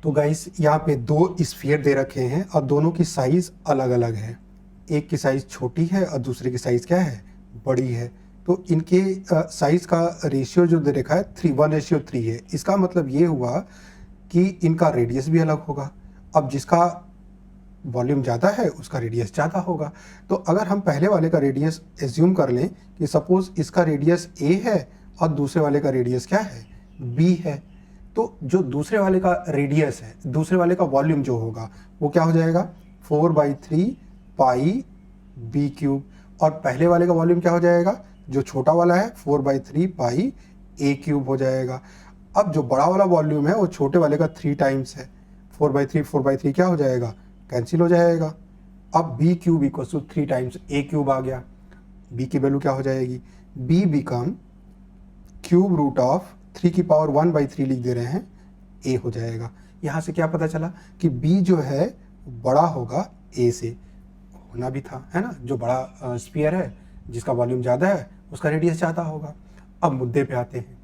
तो गाइस यहाँ पे दो स्फीयर दे रखे हैं और दोनों की साइज अलग अलग है। एक की साइज छोटी है और दूसरे की साइज क्या है, बड़ी है। तो इनके साइज का रेशियो जो दे रखा है 1:3 है। इसका मतलब ये हुआ कि इनका रेडियस भी अलग होगा। अब जिसका वॉल्यूम ज़्यादा है उसका रेडियस ज़्यादा होगा। तो अगर हम पहले वाले का रेडियस एज्यूम कर लें कि सपोज इसका रेडियस a है और दूसरे वाले का रेडियस क्या है, b है, तो जो दूसरे वाले का रेडियस है, दूसरे वाले का वॉल्यूम जो होगा वो क्या हो जाएगा, 4/3 पाई b क्यूब। और पहले वाले का वॉल्यूम क्या हो जाएगा, जो छोटा वाला है 4/3 पाई a क्यूब हो जाएगा। अब जो बड़ा वाला वॉल्यूम है वो छोटे वाले का 3 टाइम्स है। 4/3 क्या हो जाएगा, कैंसिल हो जाएगा। अब b cube equal to 3 times a cube आ गया। b की वैल्यू क्या हो जाएगी, b become cube root of 3 की पावर 1/3 लिख दे रहे हैं, a हो जाएगा। यहाँ से क्या पता चला कि b जो है बड़ा होगा a से, होना भी था, है ना। जो बड़ा स्फीयर है जिसका वॉल्यूम ज़्यादा है उसका रेडियस ज़्यादा होगा। अब मुद्दे पे आते हैं,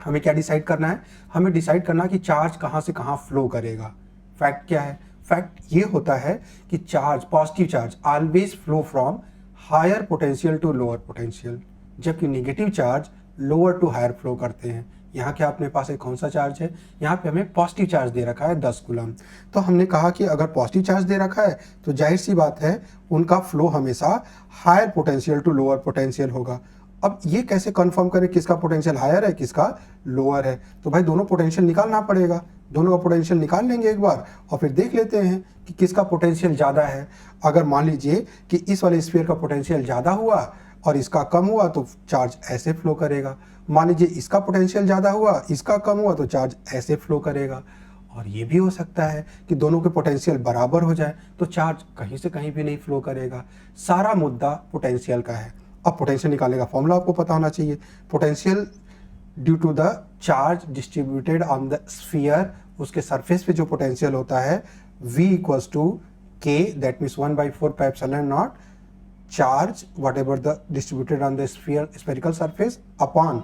हमें क्या डिसाइड करना है, हमें डिसाइड करना है कि चार्ज कहाँ से कहाँ फ्लो करेगा। फैक्ट क्या है, फैक्ट ये होता है कि charge, positive charge always flow from higher potential to lower potential, जबकि negative charge lower to higher flow करते हैं। यहाँ क्या अपने पास एक कौन सा चार्ज है, यहाँ पे हमें पॉजिटिव चार्ज दे रखा है 10 कूलम। तो हमने कहा कि अगर पॉजिटिव चार्ज दे रखा है तो जाहिर सी बात है उनका फ्लो हमेशा higher potential to lower potential होगा। अब ये कैसे कंफर्म करें किसका पोटेंशियल हायर है किसका लोअर है, तो भाई दोनों पोटेंशियल निकालना पड़ेगा। दोनों का पोटेंशियल निकाल लेंगे एक बार और फिर देख लेते हैं कि किसका पोटेंशियल ज़्यादा है। अगर मान लीजिए कि इस वाले स्फीयर का पोटेंशियल ज़्यादा हुआ और इसका कम हुआ तो चार्ज ऐसे फ्लो करेगा। मान लीजिए इसका पोटेंशियल ज़्यादा हुआ, इसका कम हुआ तो चार्ज ऐसे फ्लो करेगा। और ये भी हो सकता है कि दोनों के पोटेंशियल बराबर हो जाए तो चार्ज कहीं से कहीं भी नहीं फ्लो करेगा। सारा मुद्दा पोटेंशियल का है। अब पोटेंशियल निकालने का फॉर्मूला आपको पता होना चाहिए। Potential due to the charge distributed on the sphere, उसके सरफेस पे जो पोटेंशियल होता है V equals to K, that means 1/4 pi epsilon not charge whatever the distributed on the sphere spherical surface upon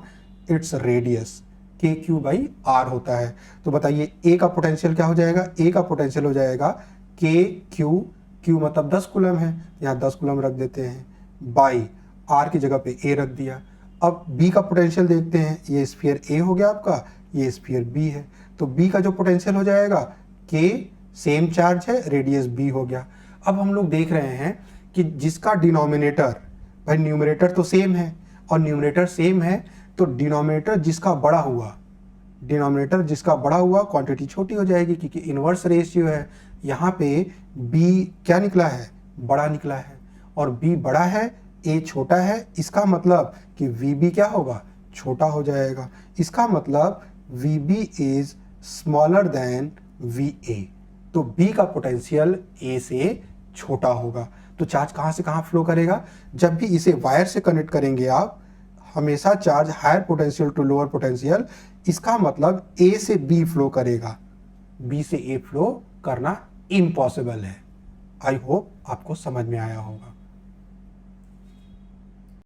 its radius KQ/R होता है। तो बताइए A का पोटेंशियल क्या हो जाएगा, A का पोटेंशियल हो जाएगा Q मतलब 10 कूलम है, यहाँ 10 कूलम रख देते हैं, बाई R की जगह पे A रख दिया। अब B का पोटेंशियल देखते हैं, ये स्फीयर A हो गया आपका, ये स्फीयर B है, तो B का जो पोटेंशियल हो जाएगा K, सेम चार्ज है, रेडियस B हो गया। अब हम लोग देख रहे हैं कि जिसका डिनोमिनेटर, भाई न्यूमरेटर तो सेम है और न्यूमरेटर सेम है, तो डिनोमिनेटर जिसका बड़ा हुआ, डिनोमिनेटर जिसका बड़ा हुआ क्वांटिटी छोटी हो जाएगी क्योंकि इन्वर्स रेशियो है। यहाँ पे B क्या निकला है, बड़ा निकला है, और B बड़ा है, A छोटा है, इसका मतलब कि VB क्या होगा, छोटा हो जाएगा। इसका मतलब VB is smaller than VA, तो B का पोटेंशियल A से छोटा होगा। तो चार्ज कहाँ से कहाँ फ्लो करेगा, जब भी इसे वायर से कनेक्ट करेंगे आप, हमेशा charge higher potential to lower potential, इसका मतलब A से B फ्लो करेगा, B से A फ्लो करना इम्पॉसिबल है। आई होप आपको समझ में आया होगा।